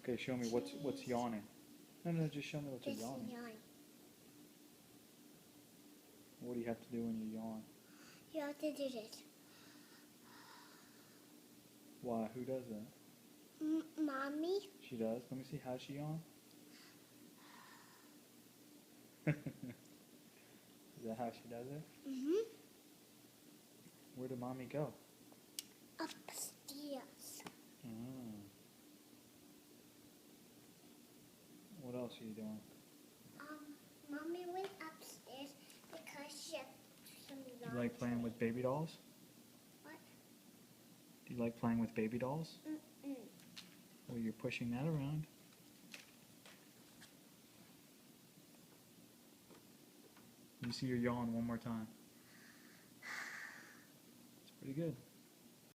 Okay, show me what's yawning. No, just show me what's Just yawning. yawn. What do you have to do when you yawn? You have to do this. Why? Who does that? Mommy? She does? Let me see how she yawn. Is that how she does it? Mm-hmm. Where did mommy go? Upstairs. Mm. What else are you doing? Mommy went upstairs because she had some Do you like playing with baby dolls? What? Do you like playing with baby dolls? Mm-mm. Well, you're pushing that around. Let me see your yawn one more time. It's pretty good.